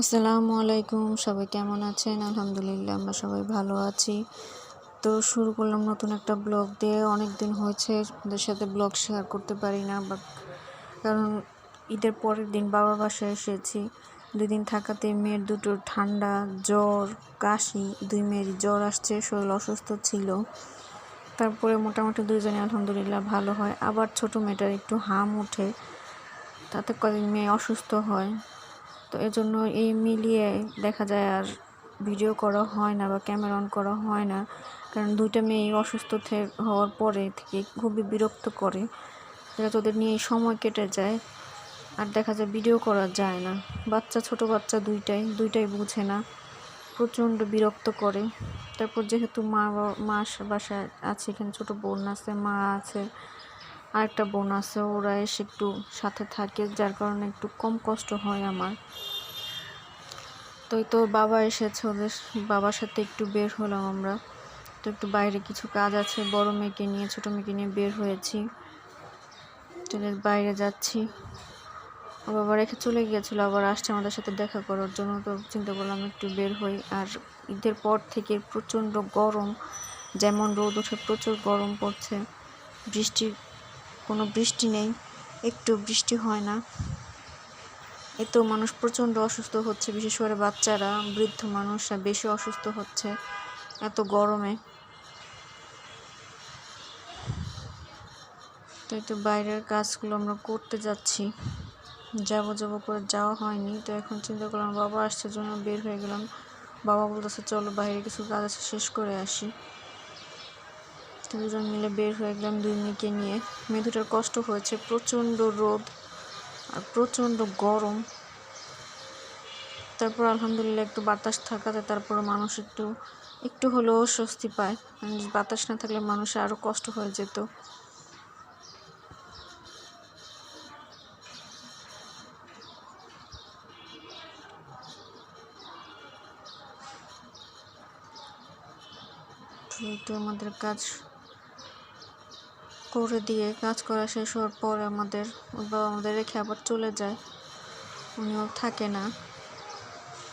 আসসালামু আলাইকুম, সবাই কেমন আছেন? আলহামদুলিল্লাহ আমরা সবাই ভালো আছি। তো শুরু করলাম নতুন একটা ব্লগ দিয়ে। অনেক দিন হয়েছে আপনাদের সাথে ব্লগ শেয়ার করতে পারি না, কারণ ঈদের পরের দিন বাবার বাসায় এসেছি। 2 দিন থাকাতে মেয়ের দুটোর ঠান্ডা, জ্বর, কাশি, 2 মেয়েরই জ্বর আসছে, শরীর অসুস্থ ছিল। তারপরে মোটামুটি 2জনে আলহামদুলিল্লাহ ভালো হয়। আবার ছোটো মেয়েটার একটু হাম ওঠে, তাতে কদিন মেয়ে অসুস্থ হয়। তো এজন্য এই মিলিয়ে দেখা যায় আর ভিডিও করা হয় না বা ক্যামেরা অন করা হয় না, কারণ 2টা মেয়ে অসুস্থ হওয়ার পরে থেকে খুবই বিরক্ত করে। যেটা তোদের নিয়ে সময় কেটে যায়, আর দেখা যায় ভিডিও করা যায় না। ছোট বাচ্চা দুইটাই বুঝে না, প্রচণ্ড বিরক্ত করে। তারপর যেহেতু মা বাসায় আছে, এখানে ছোট বোন আছে, মা আছে, আরেকটা বোন আছে, ওরা এসে একটু সাথে থাকে, যার কারণে একটু কম কষ্ট হয় আমার। তো বাবা এসেছে, ওদের বাবার সাথে একটু বের হলাম আমরা। তো একটু বাইরে কিছু কাজ আছে, বড় মেয়েকে নিয়ে ছোট মেয়েকে নিয়ে বের হয়েছি, বাইরে যাচ্ছি। ও বাবা রেখে চলে গিয়েছিল, আবার আসছে আমাদের সাথে দেখা করার জন্য। তো চিন্তা করলাম একটু বের হই। আর ঈদের পর থেকে প্রচণ্ড গরম, যেমন রোদ ওঠে প্রচুর গরম পড়ছে। কোনো বৃষ্টি নেই, একটু বৃষ্টি হয় না। এতেও মানুষ প্রচণ্ড অসুস্থ হচ্ছে, বিশেষ করে বাচ্চারা, বৃদ্ধ মানুষরা বেশি অসুস্থ হচ্ছে এত গরমে। তো বাইরের কাজগুলো আমরা করতে যাচ্ছি, যাবো করে যাওয়া হয়নি। তো এখন চিন্তা করলাম বাবা আসছে জন্য বের হয়ে গেলাম। বাবা বলতেছে চলো বাইরে কিছু কাজ আছে, শেষ করে আসি। তো 2জন মিলে বের হয়ে গেলাম 2 মেয়েকে নিয়ে। মেয়ে দুটোর কষ্ট হয়েছে, প্রচণ্ড রোদ আর প্রচণ্ড গরম। তারপর আলহামদুলিল্লাহ একটু বাতাস থাকাতে তারপর মানুষ একটু হলেও স্বস্তি পায়। বাতাস না থাকলে মানুষের আরও কষ্ট হয়ে যেত। তো আমাদের কাজ করে দিয়ে, কাজ করা শেষ হওয়ার পর আমাদের রেখে আবার চলে যায়। উনিও থাকে না,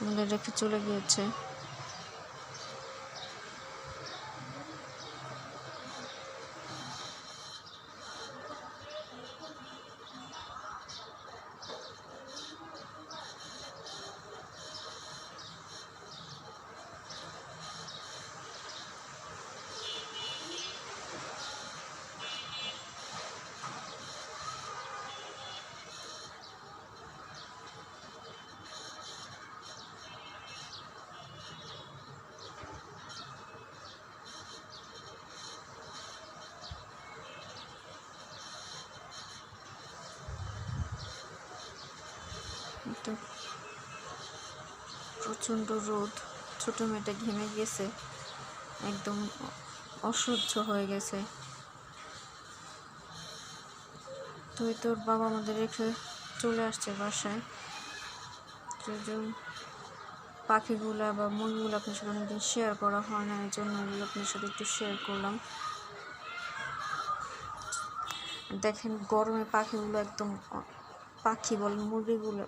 আমাদের রেখে চলে গিয়েছে। তো প্রচণ্ড রোদ, ছোট মেয়েটা ঘেমে গেছে, একদম অসহ্য হয়ে গেছে। তো তোর বাবা আমাদের রেখে চলে আসছে বাসায়। পাখিগুলা বা মুরগিগুলো আপনার সাথে অনেকদিন শেয়ার করা হয় না, এই জন্য এগুলো আপনার সাথে একটু শেয়ার করলাম। দেখেন গরমে পাখিগুলো একদম, পাখি বলেন মুরগিগুলো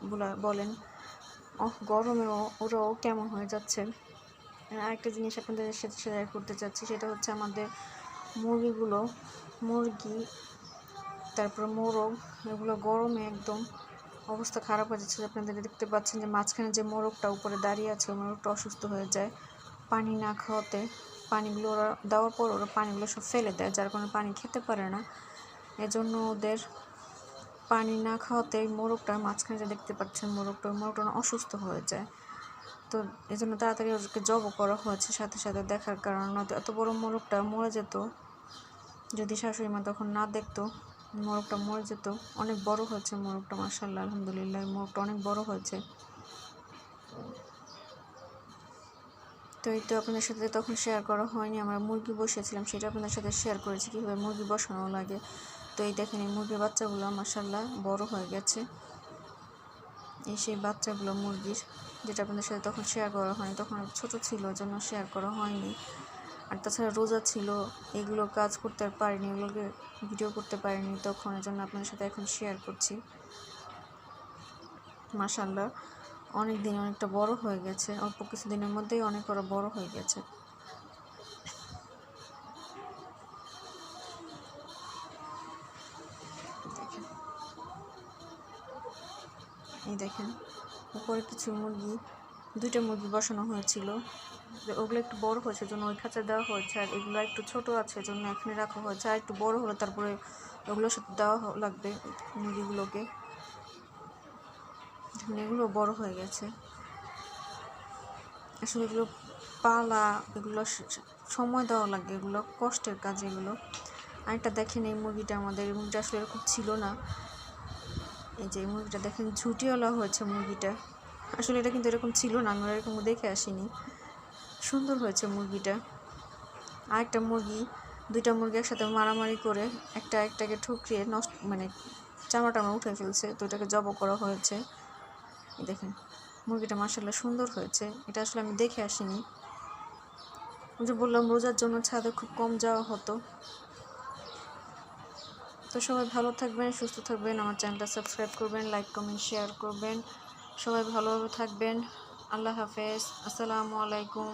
বলেন, গরমে ওরাও কেমন হয়ে যাচ্ছে। আরেকটা জিনিস আপনাদের সাথে শেয়ার করতে চাচ্ছি, সেটা হচ্ছে আমাদের মুরগি, তারপর মোরগ, এগুলো গরমে একদম অবস্থা খারাপ হয়ে যাচ্ছে। আপনাদের দেখতে পাচ্ছেন যে মাঝখানে যে মোরগটা উপরে দাঁড়িয়ে আছে, মোরগটা অসুস্থ হয়ে যায় পানি না খাওয়াতে। পানিগুলো ওরা দেওয়ার পর ওরা পানিগুলো সব ফেলে দেয়, যার কারণে পানি খেতে পারে না। এজন্য ওদের পানি না খাওয়াতে মোরগটা মাঝখানে যে দেখতে পাচ্ছেন মোরগটা অসুস্থ হয়ে যায়। তো এই জন্য তাড়াতাড়ি ওদেরকে জবও করা হয়েছে সাথে সাথে, দেখার কারণ এত বড় মোরগটা মরে যেত যদি শাশুড়ি মা তখন না দেখতো। মোরগটা মরে যেত। অনেক বড় হয়েছে মোরগটা, মাশাআল্লাহ আলহামদুলিল্লাহ, মোরগটা অনেক বড় হয়েছে। তো আপনাদের সাথে তখন শেয়ার করা হয়নি, আমরা মুরগি বসিয়েছিলাম, সেটা আপনাদের সাথে শেয়ার করেছি কীভাবে মুরগি বসানো লাগে। তো দেখেন এই মুরগির বাচ্চাগুলো মাশাআল্লাহ বড় হয়ে গেছে। সেই বাচ্চাগুলো মুরগির, যেটা আপনাদের সাথে তখন শেয়ার করা হয়নি, তখন ছোট ছিল ওই জন্য শেয়ার করা হয়নি। আর তাছাড়া রোজা ছিল, এগুলো কাজ করতে আর পারিনি, এগুলোকে ভিডিও করতে পারিনি তখন, এই জন্য আপনাদের সাথে এখন শেয়ার করছি। মাশাআল্লাহ অনেক দিন অনেকটা বড় হয়ে গেছে, অল্প কিছুদিনের মধ্যেই অনেক ওরা বড় হয়ে গেছে। দেখেন, এই দেখেন উপরে কিছু মুরগি, 2টা মুরগি বসানো হয়েছিল, ওগুলো একটু বড় হয়েছে জন্য ওই খাঁচা দেওয়া হয়েছে, আর এগুলো একটু ছোট আছে জন্য এখানে রাখা হয়েছে। আর একটু বড় হলে তারপরে ওগুলোর সাথে দেওয়া লাগবে মুরগিগুলোকে। এগুলো বড় হয়ে গেছে। আসলে এগুলো পালা, এগুলো সময় দেওয়া লাগে, এগুলো কষ্টের কাজ এগুলো। আরেকটা দেখেন এই মুরগিটা, আমাদের এই মুরগিটা আসলে এরকম ছিল না। এই যে মুরগিটা দেখেন ঝুটিওয়ালা হয়েছে মুরগিটা, আসলে এটা কিন্তু এরকম ছিল না, আমি এরকম দেখে আসিনি। সুন্দর হয়েছে মুরগিটা। আরেকটা মুরগি, 2টা মুরগি একসাথে মারামারি করে একটাকে ঠুকরিয়ে নষ্ট, মানে চামড়াটা উঠে ফেলছে, তো এটাকে জবাই করা হয়েছে। দেখেন মুরগিটা মাশাআল্লাহ সুন্দর হয়েছে, এটা আসলে আমি দেখে আসিনি। আমি যে বললাম রোজার জন্য ছাদে খুব কম যাওয়া হতো। তো সবাই ভালো থাকবেন, সুস্থ থাকবেন, আমার চ্যানেলটা সাবস্ক্রাইব করবেন, লাইক কমেন্ট শেয়ার করবেন। সবাই ভালোভাবে থাকবেন। আল্লাহ হাফেজ, আসসালামু আলাইকুম।